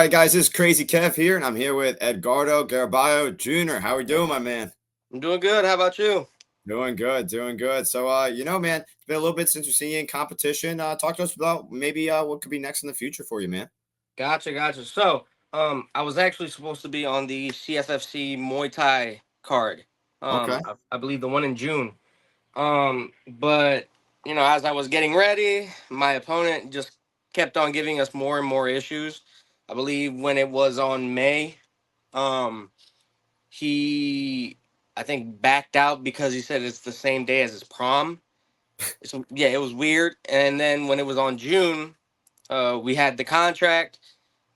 right, guys, this is Crazy Kev here, and I'm here with Edgardo Caraballo Jr. How we doing, my man? I'm doing good. How about you? Doing good, doing good. So, man, it's been a little bit since we've seen you in competition. Talk to us about maybe what could be next in the future for you, man. Gotcha. So, I was actually supposed to be on the CFFC Muay Thai card. Okay. I believe the one in June. But as I was getting ready, my opponent just kept on giving us more and more issues. I believe when it was on May, um, he, I think, backed out because he said it's the same day as his prom. So yeah, it was weird. And then when it was on June, we had the contract.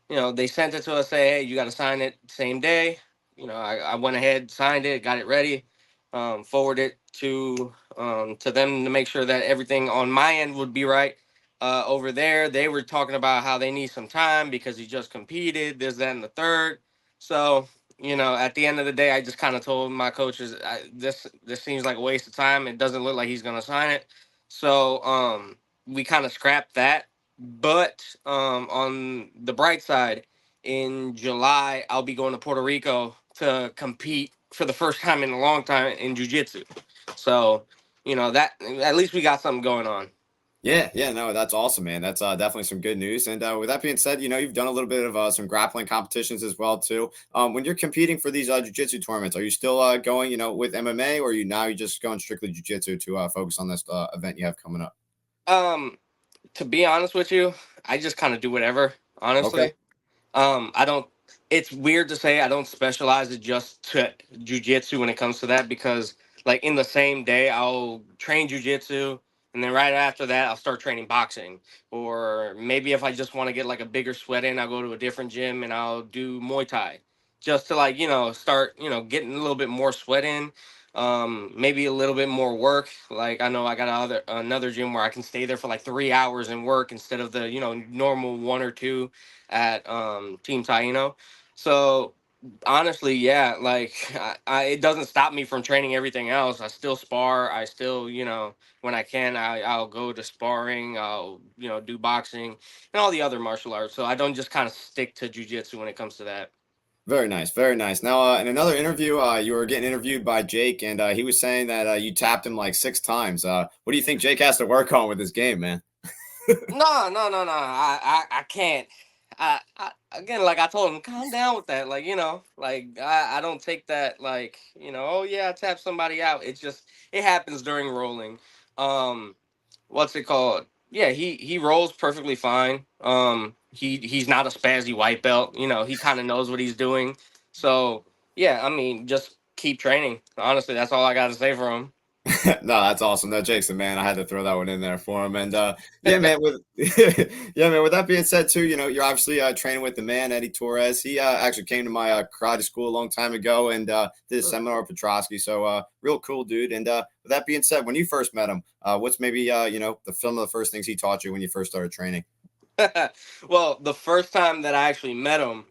They sent it to us, say, hey, you got to sign it same day. I went ahead, signed it, got it ready, forwarded it to them to make sure that everything on my end would be right. Over there, they were talking about how they need some time because he just competed, this, that, and the third. So, at the end of the day, I just kind of told my coaches, this seems like a waste of time. It doesn't look like he's gonna sign it. So, we kind of scrapped that, but on the bright side, in July, I'll be going to Puerto Rico to compete for the first time in a long time in jiu-jitsu. So, that at least we got something going on. Yeah, no, that's awesome, man. That's definitely some good news. And with that being said, you've done a little bit of some grappling competitions as well too. When you're competing for these jiu-jitsu tournaments, are you still going, with MMA, or are you just going strictly jiu-jitsu to focus on this event you have coming up? Um, to be honest with you, I just kind of do whatever, Okay. honestly. I don't. It's weird to say I don't specialize it just to jujitsu when it comes to that because, like, in the same day I'll train jujitsu, and then right after that I'll start training boxing. Or maybe if I just want to get like a bigger sweat in, I'll go to a different gym and I'll do Muay Thai, just to like start getting a little bit more sweat in. Maybe a little bit more work. Like I know I got another gym where I can stay there for like 3 hours and work instead of the normal one or two at Team Taino. So honestly, yeah, like it doesn't stop me from training everything else. I still spar. I still, when I can, I'll go to sparring. I'll, do boxing and all the other martial arts. So I don't just kind of stick to jujitsu when it comes to that. Very nice, very nice. Now, in another interview, you were getting interviewed by Jake, and he was saying that you tapped him like 6 times. What do you think Jake has to work on with his game, man? No. I can't. Again, like I told him, calm down with that. Like like I don't take that like oh yeah, I tap somebody out. It's just it happens during rolling. Um, what's it called? Yeah, he rolls perfectly fine. He's not a spazzy white belt. He kind of knows what he's doing. So yeah, I mean, just keep training. Honestly, that's all I got to say for him. No, that's awesome. No, Jake's the man. I had to throw that one in there for him. And yeah, man. With yeah, man. With that being said, too, you're obviously training with the man, Eddie Torres. He actually came to my karate school a long time ago and did a seminar with Petrosky. So real cool dude. And with that being said, when you first met him, what's maybe some of the first things he taught you when you first started training? Well, the first time that I actually met him,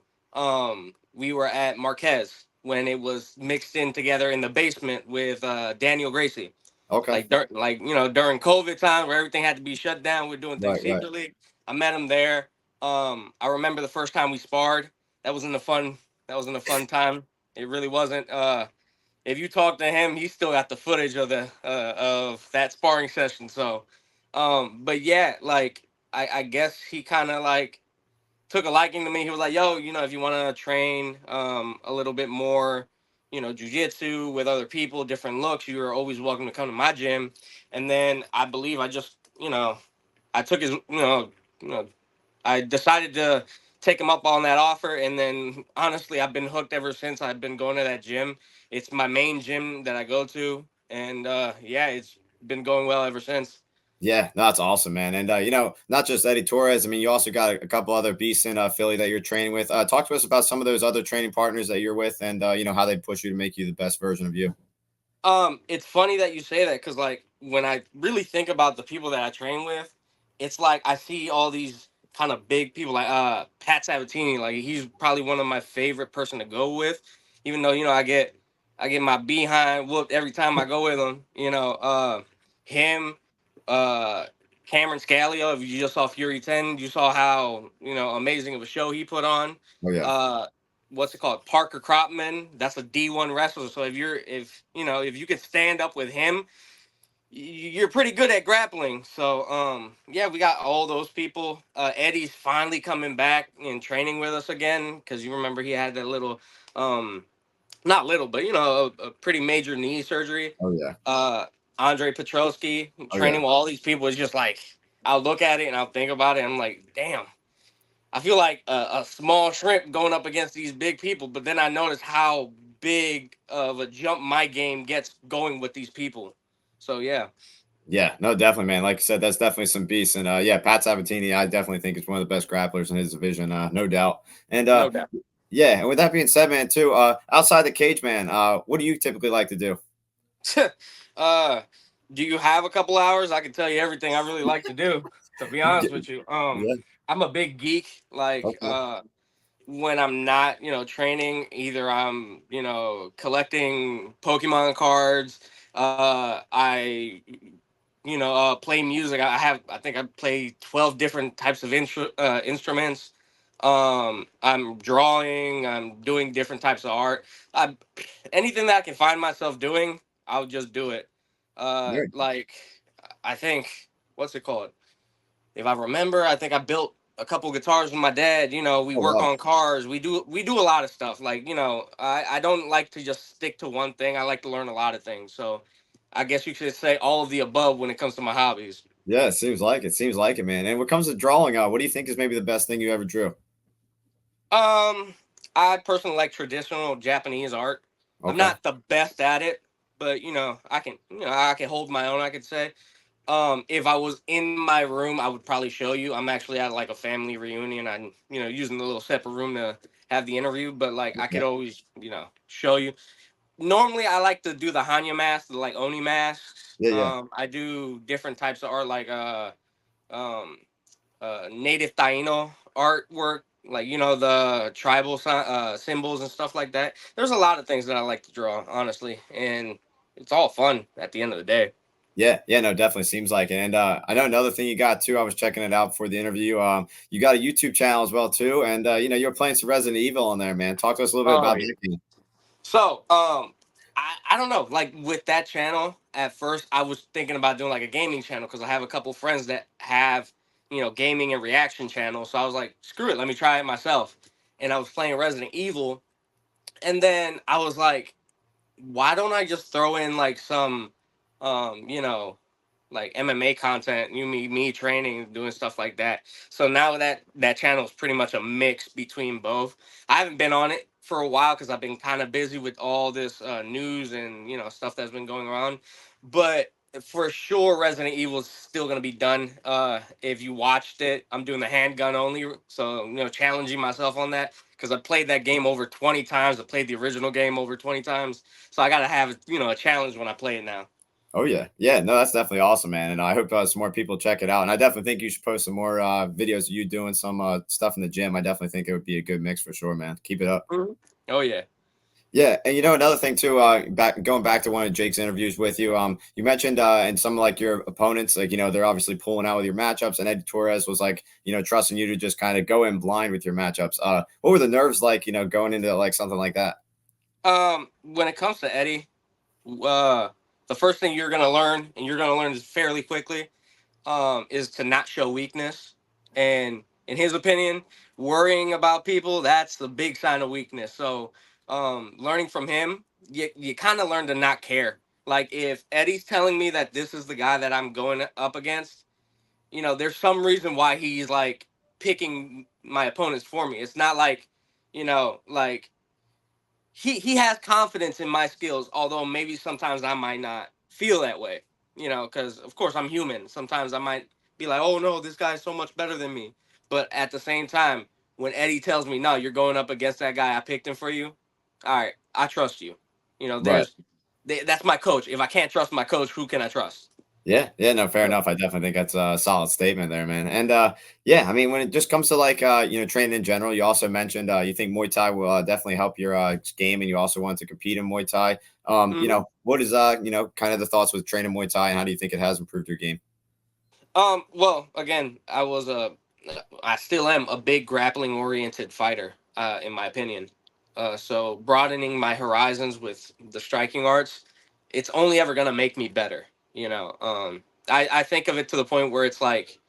we were at Marquez when it was mixed in together in the basement with Daniel Gracie. Okay. During COVID time where everything had to be shut down, we're doing things Right. Right. secretly. I met him there. I remember the first time we sparred. That was in the fun. That was in a fun time. It really wasn't. If you talk to him, he still got the footage of that sparring session. So, but yeah, like I guess he kind of like took a liking to me. He was like, "Yo, if you want to train a little bit more, jujitsu with other people, different looks, you are always welcome to come to my gym." And then I believe I just, I took his, you know, I decided to take him up on that offer, and then honestly, I've been hooked ever since. I've been going to that gym. It's my main gym that I go to, and yeah, it's been going well ever since. Yeah, no, that's awesome, man. And not just Eddie Torres. I mean, you also got a couple other beasts in Philly that you're training with. Talk to us about some of those other training partners that you're with, and how they push you to make you the best version of you. It's funny that you say that because, like, when I really think about the people that I train with, it's like I see all these kind of big people, like Pat Sabatini. Like, he's probably one of my favorite person to go with, even though I get my behind whooped every time I go with him. Him, uh, Cameron Scalio, if you just saw Fury 10, you saw how, amazing of a show he put on. Oh yeah. Uh, what's it called? Parker Cropman. That's a D1 wrestler. So if you could stand up with him, you're pretty good at grappling. So yeah, we got all those people. Eddie's finally coming back and training with us again because you remember he had that little not little, but a pretty major knee surgery. Oh yeah. uh Andre Petrosky Oh yeah. training with all these people is just like, I'll look at it and I'll think about it and I'm like, damn, I feel like a small shrimp going up against these big people. But then I notice how big of a jump my game gets going with these people. So yeah. Yeah, no, definitely, man. Like you said, that's definitely some beast. And yeah, Pat Sabatini, I definitely think is one of the best grapplers in his division, no doubt. And No doubt. yeah, and with that being said, man, too, outside the cage, man, what do you typically like to do? uh do you have a couple hours? I can tell you everything I really like to do, to be honest with you. Yeah. I'm a big geek. Like Okay. when I'm not, training, either I'm, collecting Pokemon cards. I, play music. I think I play 12 different types of instruments. I'm drawing. I'm doing different types of art. I, anything that I can find myself doing, I'll just do it. Very- Like I think, what's it called? If I remember, I think I built a couple guitars with my dad. We Oh work wow. on cars. We do a lot of stuff. Like, I don't like to just stick to one thing. I like to learn a lot of things. So I guess you could say all of the above when it comes to my hobbies. Yeah, it seems like it. Seems like it, man. And when it comes to drawing, what do you think is maybe the best thing you ever drew? Um, I personally like traditional Japanese art. I'm Okay. not the best at it, but I can hold my own, I could say. If I was in my room, I would probably show you. I'm actually at like a family reunion. I'm, using the little separate room to have the interview, but like I Okay. could always, show you. Normally I like to do the Hanya masks, the like Oni masks. Yeah, yeah. I do different types of art like um native Taino artwork, like the tribal symbols and stuff like that. There's a lot of things that I like to draw, honestly, and it's all fun at the end of the day. Yeah, yeah, no, definitely seems like it. And I know another thing you got too. I was checking it out before the interview. You got a YouTube channel as well too, and you're playing some Resident Evil on there, man. Talk to us a little bit Oh about yeah. that game. So, I don't know. Like with that channel, at first I was thinking about doing like a gaming channel because I have a couple friends that have, gaming and reaction channels. So I was like, screw it, let me try it myself. And I was playing Resident Evil, and then I was like, why don't I just throw in like some, you know, like MMA content, me training, doing stuff like that. So now that channel is pretty much a mix between both. I haven't been on it for a while because I've been kind of busy with all this news and stuff that's been going on. But for sure, Resident Evil is still gonna be done. If you watched it, I'm doing the handgun only, so challenging myself on that because I played that game over 20 times. I played the original game over 20 times, so I gotta have a challenge when I play it now. Oh yeah, yeah. No, that's definitely awesome, man. And I hope some more people check it out. And I definitely think you should post some more videos of you doing some stuff in the gym. I definitely think it would be a good mix for sure, man. Keep it up. Mhm. Oh yeah. Yeah, and another thing too, going back to one of Jake's interviews with you, you mentioned and some like your opponents, like they're obviously pulling out with your matchups, and Eddie Torres was like, trusting you to just kind of go in blind with your matchups. What were the nerves like, going into like something like that? When it comes to Eddie, uh, the first thing you're gonna learn, and you're gonna learn this fairly quickly, is to not show weakness. And in his opinion, worrying about people, that's the big sign of weakness. So, learning from him, you kind of learn to not care. Like if Eddie's telling me that this is the guy that I'm going up against, there's some reason why he's like picking my opponents for me. It's not like, like he has confidence in my skills, although maybe sometimes I might not feel that way, because of course I'm human. Sometimes I might be like, oh no, this guy's so much better than me. But at the same time, when Eddie tells me, no, you're going up against that guy, I picked him for you. All right, I trust you. Right. That's my coach. If I can't trust my coach, who can I trust? Yeah, yeah, no, fair So, enough. I definitely think that's a solid statement there, man. And yeah, I mean, when it just comes to like training in general, you also mentioned you think Muay Thai will definitely help your game, and you also want to compete in Muay Thai. mhm. What is kind of the thoughts with training Muay Thai, and how do you think it has improved your game? Well, again, I still am a big grappling oriented fighter, in my opinion. So broadening my horizons with the striking arts, it's only ever gonna make me better. I think of it to the point where it's like,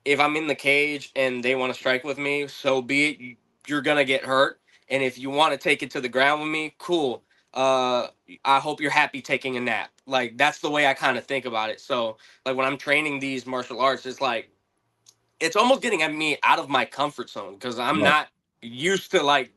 if I'm in the cage and they want to strike with me, so be it. You're gonna get hurt, and if you want to take it to the ground with me, cool. Uh, I hope you're happy taking a nap. Like, that's the way I kind of think about it. So like when I'm training these martial arts, it's like it's almost getting at me out of my comfort zone because I'm Right. not used to, like,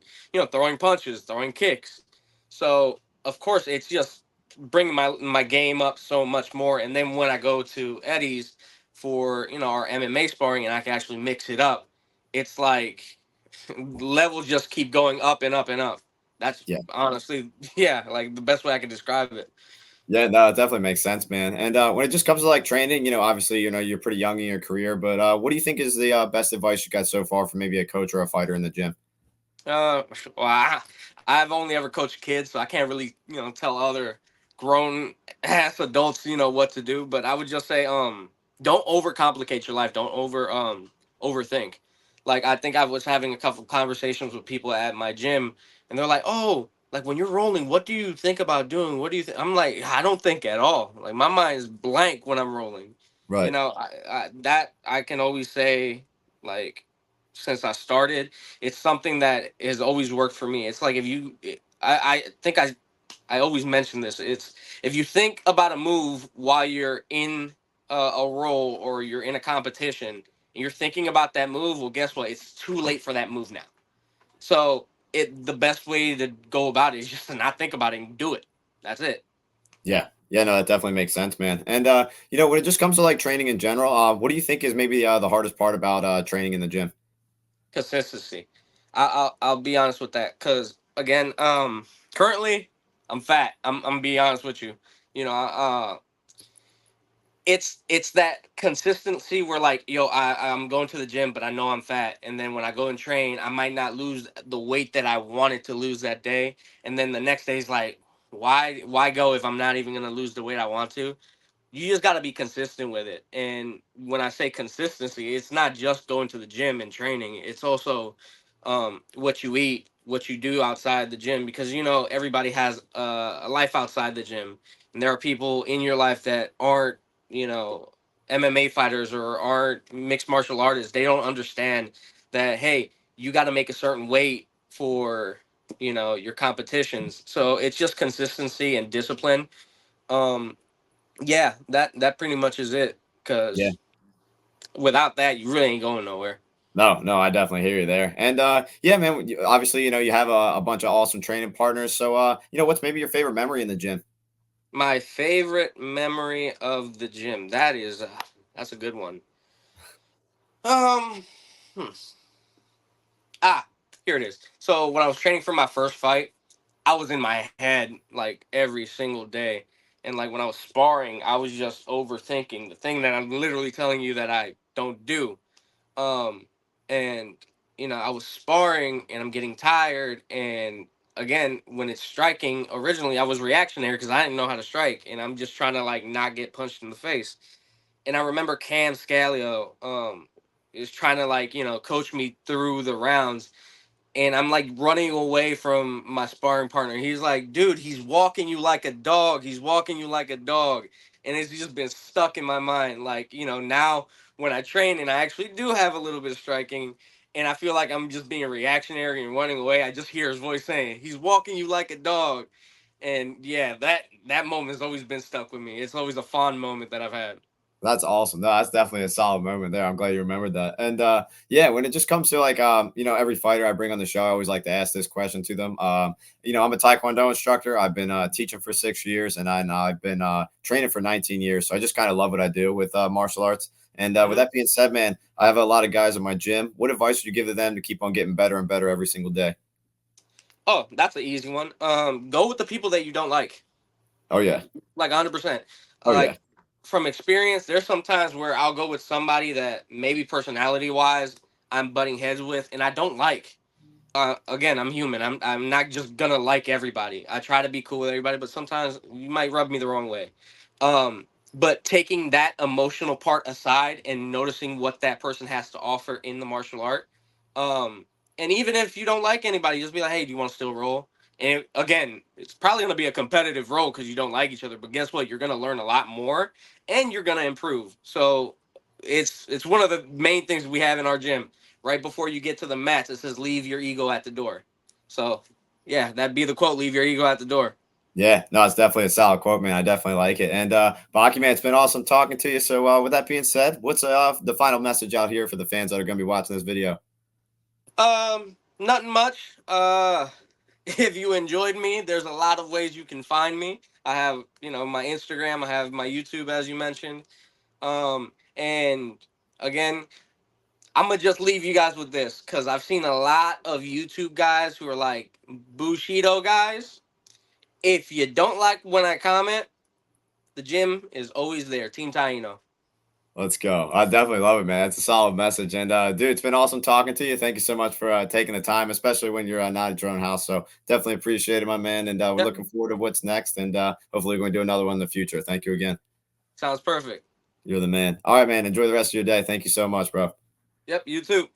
throwing punches, throwing kicks. So of course it's just bringing my game up so much more. And then when I go to Eddie's for our MMA sparring and I can actually mix it up, it's like levels just keep going up and up and up. That's Yeah. honestly, yeah, like the best way I can describe it. Yeah, no, it definitely makes sense, man. And when it just comes to like training, obviously, you're pretty young in your career, but what do you think is the best advice you got so far from maybe a coach or a fighter in the gym? Well, I've only ever coached kids, so I can't really, tell other grown ass adults, what to do. But I would just say, don't overcomplicate your life. Don't overthink. Like, I think I was having a couple conversations with people at my gym, and they're like, "Oh, like when you're rolling, what do you think about doing? What do you think?" I'm like, I don't think at all. Like my mind is blank when I'm rolling. Right. That I can always say, like, since I started, it's something that has always worked for me. It's like if you, I think I always mention this. It's if you think about a move while you're in a role or you're in a competition and you're thinking about that move, well, guess what? It's too late for that move now. So the best way to go about it is just to not think about it and do it. That's it. Yeah. Yeah, no, that definitely makes sense, man. And when it just comes to like training in general, what do you think is maybe the hardest part about training in the gym? Consistency. I'll be honest with that because again, currently I'm fat. I'm be honest with you. You know, it's that consistency where, like, yo, I'm going to the gym but I know I'm fat, and then when I go and train I might not lose the weight that I wanted to lose that day, and then the next day is like, why go if I'm not even going to lose the weight I want to. You just got to be consistent with it. And when I say consistency, it's not just going to the gym and training. It's also what you eat, what you do outside the gym, because everybody has a life outside the gym, and there are people in your life that aren't, you know, MMA fighters or aren't mixed martial artists. They don't understand that, hey, you got to make a certain weight for your competitions. So it's just consistency and discipline. um yeah, that pretty much is it. Yeah. Cause without that, you really ain't going nowhere. No, no, I definitely hear you there. And yeah, man, obviously, you have a bunch of awesome training partners. So, what's maybe your favorite memory in the gym? My favorite memory of the gym. That's a good one. Um, hmm. ah, Here it is. So when I was training for my first fight, I was in my head like every single day, and like when I was sparring, I was just overthinking the thing that I'm literally telling you that I don't do. um and I was sparring and I'm getting tired, and again, when it's striking, originally I was reactionary because I didn't know how to strike, and I'm just trying to like not get punched in the face. And I remember Cam Scalio is trying to, like, coach me through the rounds, and I'm like running away from my sparring partner. He's like, dude, he's walking you like a dog. He's walking you like a dog. And it's just been stuck in my mind. Like, now when I train and I actually do have a little bit of striking and I feel like I'm just being reactionary and running away, I just hear his voice saying, he's walking you like a dog. And yeah, that moment has always been stuck with me. It's always a fond moment that I've had. That's awesome. No, that's definitely a solid moment there. I'm glad you remembered that. And yeah, when it just comes to like every fighter I bring on the show, I always like to ask this question to them. I'm a Taekwondo instructor. I've been teaching for 6 years, and I've been training for 19 years. So I just kind of love what I do with martial arts. And with Hmm. that being said, man, I have a lot of guys in my gym. What advice would you give to them to keep on getting better and better every single day? Oh, that's an easy one. Go with the people that you don't like. Oh yeah. Like 100%. Oh yeah. Like, from experience, there's some times where I'll go with somebody that maybe personality wise I'm butting heads with and I don't like. Again, I'm human. I'm not just gonna like everybody. I try to be cool with everybody, but sometimes you might rub me the wrong way. Um but taking that emotional part aside and noticing what that person has to offer in the martial art. Um, and even if you don't like anybody, just be like, hey, do you want to still roll? And again, it's probably going to be a competitive role because you don't like each other. But guess what? You're going to learn a lot more, and you're going to improve. So it's one of the main things we have in our gym. Right before you get to the mats, it says, "Leave your ego at the door." So yeah, that'd be the quote: "Leave your ego at the door." Yeah, no, it's definitely a solid quote, man. I definitely like it. And Baki, man, it's been awesome talking to you. So with that being said, what's the final message out here for the fans that are going to be watching this video? Nothing much. If you enjoyed me, there's a lot of ways you can find me. I have, my Instagram, I have my YouTube, as you mentioned. And again, I'm gonna just leave you guys with this because I've seen a lot of YouTube guys who are like Bushido guys. If you don't like when I comment, the gym is always there. Team Taino. Let's go. I definitely love it, man. It's a solid message. And dude, it's been awesome talking to you. Thank you so much for taking the time, especially when you're not at your own house. So definitely appreciate it, my man. And we're Yep, looking forward to what's next. And hopefully we're going to do another one in the future. Thank you again. sounds perfect. You're the man. All right, man. Enjoy the rest of your day. Thank you so much, bro. Yep, you too.